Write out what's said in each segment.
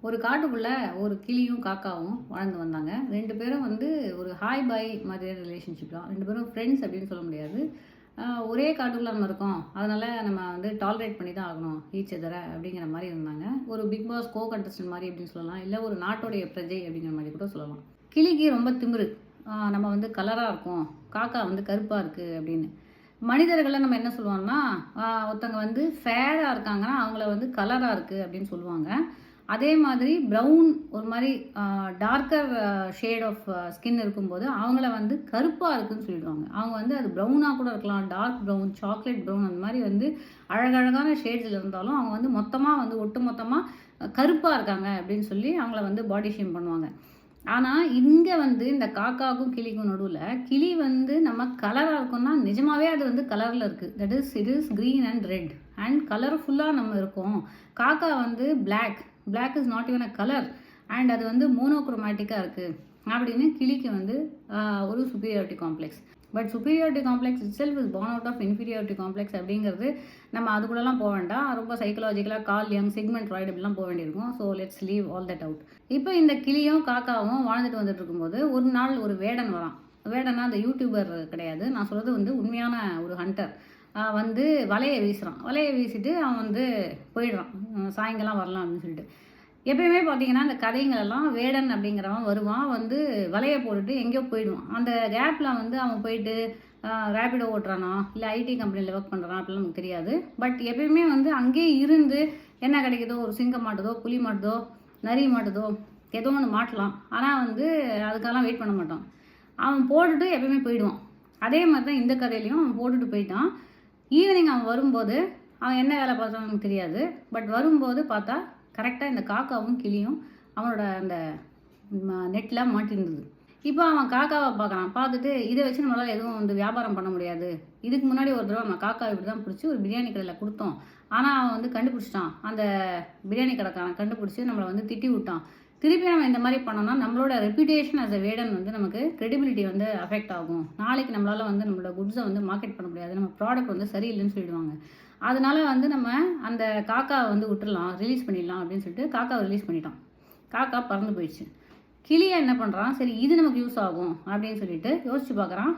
ஒரு காட்டுக்குள்ள ஒரு கிளியும் காக்காவும் வாழ்ந்து வந்தாங்க. 2 பேரும் வந்து ஒரு ஹாய் பாய் மாதிரியான ரிலேஷன்ஷிப் தான். 2 பேரும் ஃப்ரெண்ட்ஸ் அப்படின்னு சொல்ல முடியாது. ஒரே காட்டுக்குள்ள நம்ம இருக்கோம். அதனால நம்ம வந்து டாலரேட் பண்ணி தான் ஆகணும் ஈச் அதர அப்படிங்கிற மாரி இருந்தாங்க. ஒரு பிக் பாஸ் கோ கண்டஸ்டன்ட் மாரி அப்படின்னு சொல்லலாம். இல்ல ஒரு நாட்டோடைய பிரஜை அப்படிங்கிற மாரி கூட சொல்லலாம். கிளிக்கு ரொம்ப திமிரு. நம்ம வந்து கலரா இருக்கோம். காக்கா வந்து கருப்பா இருக்கு அப்படின்னு. மனிதர்கள நம்ம என்ன சொல்லுவோம்னா, ஒருத்தவங்க வந்து ஃபேரா இருக்காங்கன்னா, அவங்கள வந்து கலரா இருக்கு அப்படின்னு சொல்லுவாங்க. அதே மாதிரி ப்ரவுன் ஒரு மாரி டார்க்கர் ஷேட் ஆஃப் ஸ்கின் இருக்கும்போது, அவங்கள வந்து கருப்பா இருக்குன்னு சொல்லிடுவாங்க. அவங்க வந்து அது ப்ரவுனா கூட இருக்கலாம். டார்க் ப்ரவுன், சாக்லேட் ப்ரவுன் அந்த மாரி வந்து அழகழகான ஷேட்ஸ்ல இருந்தாலும், அவங்க வந்து மொத்தமா வந்து ஒட்டுமொத்தமா கருப்பா இருக்காங்க அப்படின்னு சொல்லி அவங்கள வந்து பாடி ஷேம் பண்ணுவாங்க. ஆனா, இங்க வந்து இந்த காக்காவுக்கும், கிளிக்கும் நடுவுல, கிளி வந்து நம்ம கலரா இருக்கோம்னா, நிஜமாவே அது வந்து கலர்ல இருக்கு. That is it is green and red and கலர்ஃபுல்லா நம்ம இருக்கோம். காக்கா வந்து black. Black is not even a colour and அது வந்து மோனோக்ரோமேட்டிக்கா இருக்கு. அப்படின்னு கிளிக்கு வந்து ஒரு superiority complex. But superiority complex itself is born out of inferiority complex அப்படிங்கிறது நம்ம அதுக்குள்ளலாம் போ வேண்டாம். ரொம்ப சைக்காலஜிக்கலாக கார்ல் யங், சிக்மண்ட் ஃப்ராய்டு இப்படிலாம் போக வேண்டியிருக்கும். So let's leave all that out. இப்போ இந்த கிளியும் காக்காவும் வாழ்ந்துட்டு வந்துட்டு இருக்கும்போது ஒரு நாள் ஒரு வேடன் வரான். வேடனா அந்த யூடியூபர் கிடையாது. நான் சொல்கிறது வந்து உண்மையான ஒரு ஹண்டர். வந்து வலையை வீசுகிறான். வலையை வீசிட்டு அவன் வந்து போயிடுறான். சாயங்காலம் வரலாம் அப்படின்னு சொல்லிட்டு. எப்பயுமே பார்த்தீங்கன்னா, இந்த கதைங்களெல்லாம் வேடன் அப்படிங்கிறவன் வருவான். வந்து வலைய போட்டுட்டு எங்கேயோ போயிடுவான். அந்த கேப்பில வந்து அவன் போயிட்டு ரேபிடோ ஓட்டுறானா, இல்ல ஐடி கம்பெனில ஒர்க் பண்ணுறானா அப்படிலாம் நமக்கு தெரியாது. பட் எப்பயுமே வந்து அங்கேயே இருந்து என்ன கிடைக்குதோ, ஒரு சிங்கம் மாட்டுதோ, புலி மாட்டுதோ, நரி மாட்டுதோ, ஏதோ ஒண்ணு மாட்டலாம். ஆனா வந்து அதுக்கெல்லாம் வெயிட் பண்ண மாட்டான். அவன் போட்டுட்டு எப்பயுமே போயிடுவான். அதே மாரி தான் இந்த கதையிலயும் அவன் போட்டுட்டு போயிட்டான். ஈவினிங் அவன் வரும்போது, அவன் என்ன வேலை பார்த்தான்னு நமக்கு தெரியாது. பட் வரும்போது பார்த்தா, கரெக்ட்டா இந்த காக்காவும், கிளியும் அவனோட அந்த நெட்ல மாட்டியிருந்தது. இப்போ அவன் காக்காவ பார்க்குறான். பார்த்துட்டு இத வச்சு நம்மளால எதுவும் வந்து வியாபாரம் பண்ண முடியாது. இதுக்கு முன்னாடி ஒரு தடவ நம்ம காக்காவ இப்படி தான் புடிச்சு ஒரு பிரியாணி கடையில குடுத்தோம். ஆனா அவன் வந்து கண்டுபிடிச்சுட்டான். அந்த பிரியாணி கடைக்காரன் கண்டுபிடிச்சு நம்மள வந்து திட்டி விட்டான். திருப்பி நம்ம இந்த மாரி பண்ணோம்னா, நம்மளோட ரெப்யூட்டேஷன் ஆஸ் அ வேடன் வந்து நமக்கு கிரெடிபிலிட்டி வந்து அஃபெக்ட் ஆகும். நாளைக்கு நம்மளால வந்து நம்மளோட குட்ஸ வந்து மார்க்கெட் பண்ண முடியாது. நம்ம ப்ராடக்ட் வந்து சரியில்லன்னு சொல்லிடுவாங்க. அதனால வந்து நம்ம அந்த காக்காவ வந்து விட்டுறலாம், ரிலீஸ் பண்ணிடலாம் அப்படின்னு சொல்லிட்டு காக்காவ ரிலீஸ் பண்ணிட்டான். காக்கா பறந்து போயிடுச்சு. கிளியா என்ன பண்ணுறான், சரி இது நமக்கு யூஸ் ஆகும் அப்படின்னு சொல்லிட்டு யோசிச்சு பார்க்குறான்.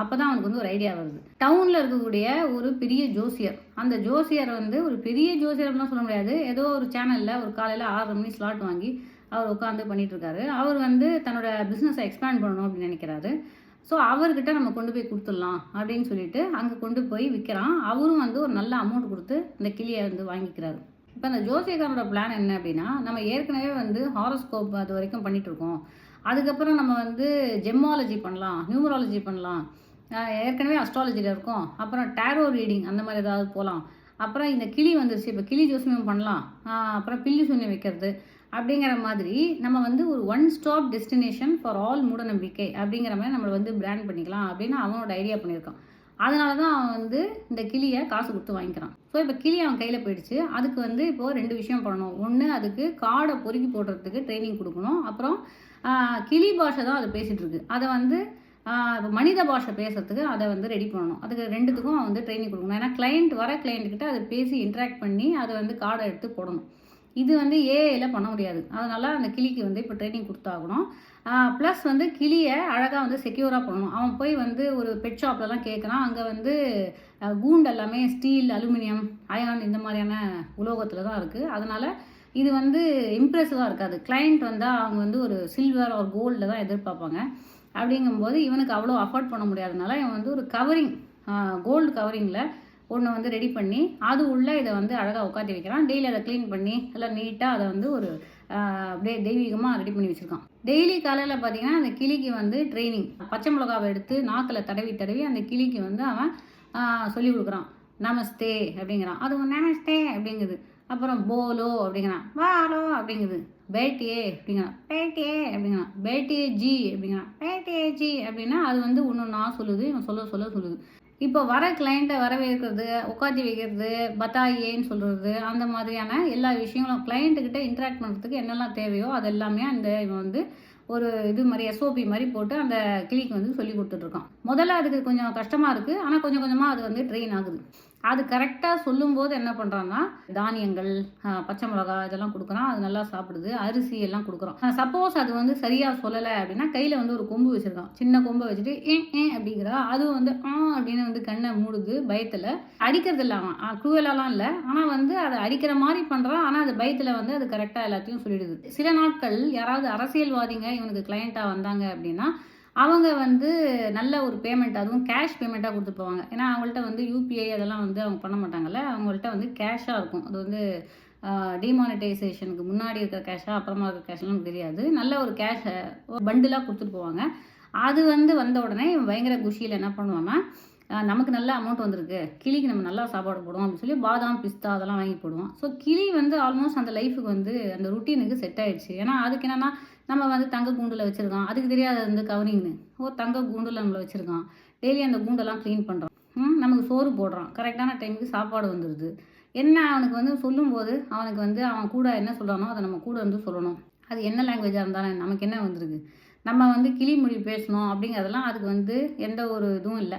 அப்போ தான் அவனுக்கு வந்து ஒரு ஐடியா வருது. டவுனில் இருக்கக்கூடிய ஒரு பெரிய ஜோசியர். அந்த ஜோசியர் வந்து ஒரு பெரிய ஜோசியர்லாம் சொல்ல முடியாது. ஏதோ ஒரு சேனலில் ஒரு காலையில் 6:30 மணி ஸ்லாட் வாங்கி அவர் உட்காந்து பண்ணிட்டு இருக்காரு. அவர் வந்து தன்னோட பிஸ்னஸை எக்ஸ்பேண்ட் பண்ணணும் அப்படின்னு நினைக்கிறாரு. ஸோ அவர்கிட்ட நம்ம கொண்டு போய் கொடுத்துடலாம் அப்படின்னு சொல்லிட்டு அங்கே கொண்டு போய் விற்கிறான். அவரும் வந்து ஒரு நல்ல அமௌண்ட் கொடுத்து இந்த கிளியை வந்து வாங்கிக்கிறாரு. இப்போ அந்த ஜோசியக்காரனோட பிளான் என்ன அப்படின்னா, நம்ம ஏற்கனவே வந்து ஹாரோஸ்கோப் அது வரைக்கும் பண்ணிட்டு இருக்கோம். அதுக்கப்புறம் நம்ம வந்து ஜெம்மாலஜி பண்ணலாம், நியூமராலஜி பண்ணலாம். ஏற்கனவே அஸ்ட்ராலஜியில் இருக்கோம். அப்புறம் டேரோ ரீடிங் அந்த மாதிரி ஏதாவது போகலாம். அப்புறம் இந்த கிளி வந்துருச்சு. இப்போ கிளி ஜோசியம் பண்ணலாம். அப்புறம் பில்லி சூன்யம் வைக்கிறது அப்படிங்கிற மாதிரி நம்ம வந்து ஒரு one stop destination for all மூடநம்பிக்கை அப்படிங்கிற மாதிரி நம்மளை வந்து பிராண்ட் பண்ணிக்கலாம் அப்படின்னு அவனோட ஐடியா பண்ணியிருக்கான். அதனால தான் அவன் வந்து இந்த கிளியை காசு கொடுத்து வாங்கிக்கிறான். ஸோ இப்போ கிளி அவன் கையில் போயிடுச்சு. அதுக்கு வந்து இப்போது 2 விஷயம் பண்ணணும். ஒன்று, அதுக்கு கார்டை பொறுக்கி போடுறதுக்கு ட்ரைனிங் கொடுக்கணும். அப்புறம் கிளி பாஷை தான் அது பேசிகிட்டு இருக்கு. அதை வந்து இப்போ மனித பாஷை பேசுறதுக்கு அதை வந்து ரெடி பண்ணணும். அதுக்கு 2த்துக்கும் அவன் வந்து ட்ரைனிங் கொடுக்கணும். ஏன்னா கிளைண்ட் கிட்ட அதை பேசி இன்ட்ராக்ட் பண்ணி அதை வந்து கார்டை எடுத்து போடணும். இது வந்து ஏஐல பண்ண முடியாது. அதனால அந்த கிளிக்கு வந்து இப்போ ட்ரைனிங் கொடுத்தாகணும். ப்ளஸ் வந்து கிளியை அழகாக வந்து செக்யூராக பண்ணணும். அவன் போய் வந்து ஒரு பெட் ஷாப்லலாம் கேட்குறான். அங்கே வந்து கூண்டு எல்லாமே ஸ்டீல், அலுமினியம், அயான் இந்த மாதிரியான உலோகத்தில் தான் இருக்குது. அதனால் இது வந்து இம்ப்ரெசிவாக இருக்காது. கிளைண்ட் வந்தால் அவங்க வந்து ஒரு சில்வர் ஒரு கோல்டில் தான் எதிர்பார்ப்பாங்க. அப்படிங்கும்போது இவனுக்கு அவ்வளோ அஃபோர்ட் பண்ண முடியாதனால இவன் வந்து ஒரு கவரிங், கோல்டு கவரிங்கில் ஒன்று வந்து ரெடி பண்ணி அது உள்ளே இதை வந்து அழகாக உட்காந்து வைக்கிறான். டெய்லி அதை க்ளீன் பண்ணி எல்லாம் நீட்டாக அதை வந்து ஒரு அப்படியே தெய்வீகமாக ரெடி பண்ணி வச்சுருக்கான். டெய்லி காலையில் பார்த்தீங்கன்னா அந்த கிளிக்கு வந்து ட்ரைனிங். பச்சை மிளகாவை எடுத்து நாக்கில் தடவி தடவி அந்த கிளிக்கு வந்து அவன் சொல்லி கொடுக்குறான். நமஸ்தே அப்படிங்கிறான். அது நமஸ்தே அப்படிங்குது. அப்புறம் போலோ அப்படிங்கிறான். வாலோ அப்படிங்குது. பேட்டியே அப்படிங்கிறான். பேட்டியே அப்படிங்கிறான். பேட்டியே ஜி அப்படிங்கிறான். பேட்டியே ஜி அப்படின்னா அது வந்து ஒன்று நான் சொல்லுது, இவன் சொல்ல சொல்ல சொல்லுது. இப்போ வர கிளைண்ட்டை வரவேற்கிறது, உட்காத்தி வைக்கிறது, பத்தாயேன்னு சொல்கிறது, அந்த மாதிரியான எல்லா விஷயங்களும் கிளைண்ட்டுக்கிட்ட இன்ட்ராக்ட் பண்ணுறதுக்கு என்னெல்லாம் தேவையோ அது எல்லாமே அந்த இவன் வந்து ஒரு இது மாதிரி எஸ்ஓபி மாதிரி போட்டு அந்த கிளிக்கு வந்து சொல்லி கொடுத்துட்ருக்கான். முதல்ல அதுக்கு கொஞ்சம் கஷ்டமாக இருக்குது. ஆனால் கொஞ்சம் கொஞ்சமாக அது வந்து ட்ரெயின் ஆகுது. அது கரெக்ட்டா சொல்லும்போது என்ன பண்றான்னா, தானியங்கள், பச்சை மிளகா இதெல்லாம் குடுக்குறான். அது நல்லா சாப்பிடுது. அரிசி எல்லாம் குடுக்குறோம். சப்போஸ் அது வந்து சரியா சொல்லல அப்டின்னா, கையில வந்து ஒரு கொம்பு வச்சிருக்கான். சின்ன கொம்ப வச்சுட்டு அப்டிங்கிறா. அதுவும் வந்து அப்டின்னு வந்து கண்ண மூடுது பயத்துல. அடிக்கிறது இல்ல அவன். க்ரூயலாலாம் இல்ல. ஆனா வந்து அத அடிக்கிற மாரி பண்றான். ஆனா அது பயத்துல வந்து அது கரெக்ட்டா எல்லாத்தையும் சொல்லிடுது. சில நாட்கள் யாராவது அரசியல்வாதிங்க இவனுக்கு கிளையன்ட்டா வந்தாங்க அப்டின்னா, அவங்க வந்து நல்ல ஒரு பேமெண்ட் அதுவும் கேஷ் பேமெண்ட்டா குடுத்துட்டு போவாங்க. ஏன்னா, அவங்கள்ட்ட வந்து யூபிஐ அதெல்லாம் வந்து அவங்க பண்ண மாட்டாங்கல்ல. அவங்கள்ட்ட வந்து கேஷா இருக்கும். அது வந்து அ டிமானிட்டைசேஷனுக்கு முன்னாடி இருக்கிற கேஷா, அப்புறமா இருக்கிற கேஷ்லாம் நமக்கு தெரியாது. நல்ல ஒரு கேஷ ஒரு பண்டிலா குடுத்துட்டு போவாங்க. அது வந்து வந்த உடனே இவன் பயங்கர குஷியில என்ன பண்ணுவான்னா, நமக்கு நல்ல அமௌண்ட் வந்திருக்கு. கிளிக்கு நம்ம நல்லா சாப்பாடு போடுவோம் அப்படின்னு சொல்லி பாதாம், பிஸ்தா அதெல்லாம் வாங்கி போடுவோம். ஸோ கிளி வந்து ஆல்மோஸ்ட் அந்த லைஃப்‌க்கு வந்து அந்த ரொட்டீனுக்கு செட் ஆயிடுச்சு. ஏன்னா, அதுக்கு என்னன்னா நம்ம வந்து தங்க கூண்டுல வச்சிருக்கான். அதுக்கு தெரியாது அது வந்து கவரிங்ன்னு. தங்க கூண்டுல நம்மள வச்சிருக்கான். டெய்லி அந்த கூண்டெல்லாம் கிளீன் பண்றான். நமக்கு சோறு போடுறான். கரெக்ட்டான டைமுக்கு சாப்பாடு வந்துருது. என்ன அவனுக்கு வந்து சொல்லும்போது, அவனுக்கு வந்து அவன் கூட என்ன சொல்றானோ, அத நம்ம கூட இருந்து சொல்லணும். அது என்ன லாங்குவேஜா இருந்தாலும் நமக்கு என்ன வந்திருக்கு? நம்ம வந்து கிளி மொழி பேசணும் அப்படிங்கிறதெல்லாம் அதுக்கு வந்து எந்த ஒரு இதுவும் இல்ல.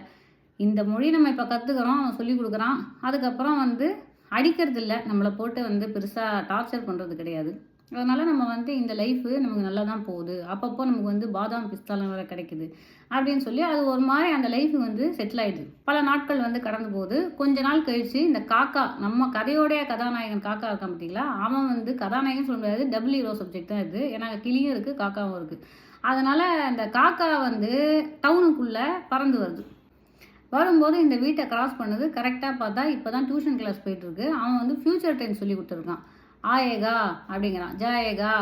இந்த மொழி நம்ம இப்ப கத்துக்கிறோம். அவன் சொல்லிக் குடுக்குறான். அதுக்கப்புறம் வந்து அடிக்கிறது இல்ல. நம்மள போட்டு வந்து பெருசா டார்ச்சர் பண்றது கிடையாது. அதனால நம்ம வந்து இந்த லைஃபு நமக்கு நல்லா தான் போகுது. அப்பப்போ நமக்கு வந்து பாதாம், பிஸ்தாலாம் வேற கிடைக்குது. அப்படின்னு சொல்லி அது ஒரு மாரி அந்த லைஃப் வந்து செட்டில் ஆயிடுது. பல நாட்கள் வந்து கடந்து போகுது. கொஞ்ச நாள் கழிச்சு இந்த காக்கா, நம்ம கதையோடைய கதாநாயகன் காக்கா இருக்கான் பார்த்தீங்களா? அவன் வந்து கதாநாயகன் சொல்ல முடியாது. டபுள் ஹீரோ சப்ஜெக்ட் தான் இது. ஏன்னா கிளியும் இருக்கு, காக்காவும் இருக்கு. அதனால இந்த காக்கா வந்து டவுனுக்குள்ள பறந்து வருது. வரும்போது இந்த வீட்ட கிராஸ் பண்ணுது. கரெக்ட்டா பார்த்தா, இப்ப தான் டியூஷன் கிளாஸ் போயிட்டுருக்கு. அவன் வந்து ஃபியூச்சர் டென்ஸ் சொல்லிக் குடுத்துருக்கான். ஆயேகா அப்படிங்கிறான். ஜாயேகா,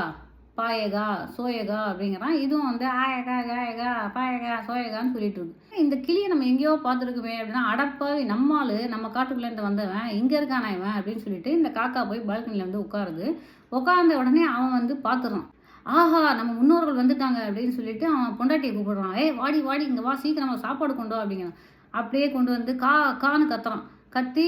பாயேகா, சோயேகா அப்படிங்கிறான். இதுவும் வந்து ஆயேகா, ஜாயேகா, பாயேகா, சோயேகான்னு சொல்லிட்டு இருக்கு. இந்த கிளிய நம்ம எங்கேயோ பார்த்துருக்கோமே அப்படின்னா, அடப்பாவி நம்ம ஆளு, நம்ம காட்டுக்குள்ளேருந்து வந்தவன், இங்க இருக்கானா இவன் அப்படின்னு சொல்லிட்டு இந்த காக்கா போய் பால்கனில வந்து உட்காருது. உட்கார்ந்த உடனே அவன் வந்து பார்த்துடுறான். ஆஹா! நம்ம முன்னோர்கள் வந்துட்டாங்க அப்படின்னு சொல்லிட்டு அவன் பொண்டாட்டிய கூப்பிடுறான். "ஏய் வாடி, வாடி இங்க வா சீக்கிரமா சாப்பாடு கொண்டு வா" அப்படிங்கிறான். அப்படியே கொண்டு வந்து கான்னு கத்துறான். கத்தி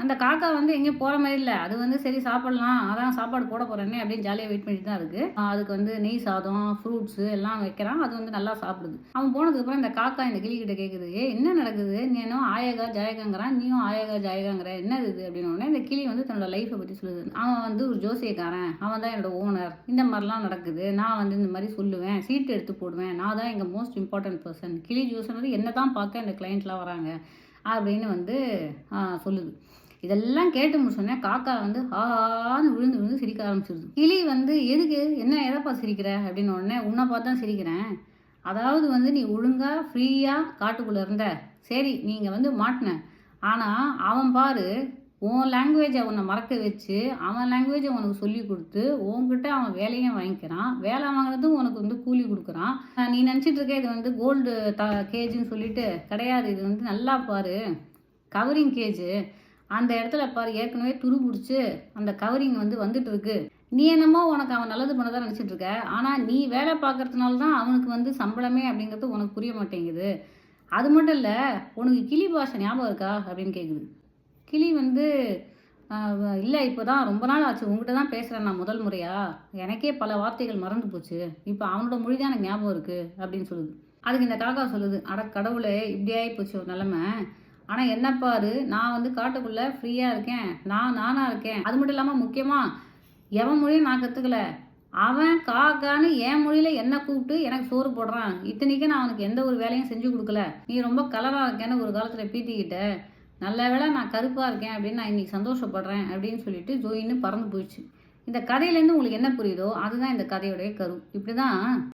அந்த காக்கா வந்து எங்கேயும் போற மாரி இல்ல. அது வந்து சரி சாப்பிடலாம். அதான் சாப்பாடு போட போறேனே அப்படின்னு ஜாலியா வெயிட் பண்ணிட்டு தான் இருக்கு. அதுக்கு வந்து நெய் சாதம், ஃப்ரூட்ஸ் எல்லாம் வைக்கிறான். அது வந்து நல்லா சாப்பிடுது. அவன் போனதுக்கப்புறம் இந்த காக்கா இந்த கிளிகிட்ட கேட்குது. "ஏய் என்ன நடக்குது? நீ என்னமோ ஆயகா, ஜாயகாங்கிறான். நீயும் ஆயகா, ஜாயகாங்கிற. என்னது இது?" அப்படின்ன உடனே இந்த கிளி வந்து தன்னோட லைஃப்ப பத்தி சொல்லுது. "அவன் வந்து ஒரு ஜோசியக்காரன். அவன் தான் என்னோட ஓனர். இந்த மாரிலாம் நடக்குது. நான் வந்து இந்த மாரி சொல்லுவேன். சீட்டு எடுத்து போடுவேன். நான் தான் இங்க மோஸ்ட் இம்பார்ட்டன்ட் பெர்சன். கிளி ஜோசியர் என்ன தான் பார்க்க இந்த கிளையண்ட்லாம் வராங்க." அப்படின்னு வந்து சொல்லுது. இதெல்லாம் கேட்டு முடிச்சோனே காக்கா வந்து ஆன்னு விழுந்து விழுந்து சிரிக்க ஆரம்பிச்சிருது. கிளி வந்து எதுக்கு? என்ன எதப்பா சிரிக்கிற? அப்படின்னு உடனே உன்னை பார்த்து தான் சிரிக்கிறேன். அதாவது வந்து நீ ஒழுங்கா ஃப்ரீயா காட்டுக்குள்ள இருந்த. சரி நீங்க வந்து மாட்டுன. ஆனா அவன் பாரு உன் லாங்குவேஜ உன்னை மறக்க வச்சு, அவன் லாங்குவேஜ உனக்கு சொல்லிக் குடுத்து, உன்கிட்ட அவன் வேலையும் வாங்கிக்கிறான். வேலை வாங்குனதும் உனக்கு வந்து கூலி குடுக்குறான். நீ நினைச்சிட்டு இருக்க இது வந்து கோல்டு கேஜ்ன்னு சொல்லிட்டு, கிடையாது. இது வந்து நல்லா பாரு. Covering gauge. அந்த இடத்துல பாரு ஏற்கனவே துரு புடிச்சு, அந்த கவரிங் வந்து வந்துட்டு இருக்கு. நீ என்னமோ உனக்கு அவன் நல்லது பண்ணதா நினைச்சிட்டு இருக்க. ஆனா நீ வேலை பார்க்கறதுனால தான் அவனுக்கு வந்து சம்பளமே அப்படிங்கிறது உனக்கு புரிய மாட்டேங்குது. அது மட்டும் இல்ல, உனக்கு கிளி பாஷை ஞாபகம் இருக்கா? அப்படின்னு கேட்குது. கிளி வந்து இல்ல இப்போ தான் ரொம்ப நாள் ஆச்சு. உன்கிட்ட தான் பேசுறேன் நான் முதல் முறையா. எனக்கே பல வார்த்தைகள் மறந்து போச்சு. இப்ப அவனோட மொழி தான் எனக்கு ஞாபகம் இருக்கு அப்படின்னு சொல்லுது. அதுக்கு இந்த காக்கா சொல்லுது, "அட கடவுளே! இப்படி ஆயி போச்சு ஒரு நிலைமை. ஆனா என்ன பாரு, நான் வந்து காட்டுக்குள்ள ஃப்ரீயா இருக்கேன். நான் நானா இருக்கேன். அது மட்டும் இல்லாம முக்கியமா எவன் மொழியும் நான் கத்துக்கல. அவன் காக்கான்னு என் மொழியில என்ன கூப்பிட்டு எனக்கு சோறு போடுறான். இத்தனைக்கும் நான் அவனுக்கு எந்த ஒரு வேலையும் செஞ்சு குடுக்கல. நீ ரொம்ப கலரா இருக்கேன்னு ஒரு காலத்துல பீத்திக்கிட்ட. நல்ல வேளை நான் கருப்பா இருக்கேன் அப்படின்னு நான் இன்னைக்கு சந்தோஷப்படுறேன்" அப்படின்னு சொல்லிட்டு ஜோயின்னு பறந்து போயிடுச்சு. இந்த கதையிலேருந்து உங்களுக்கு என்ன புரியுதோ, அதுதான் இந்த கதையோடைய கரு. இப்படிதான்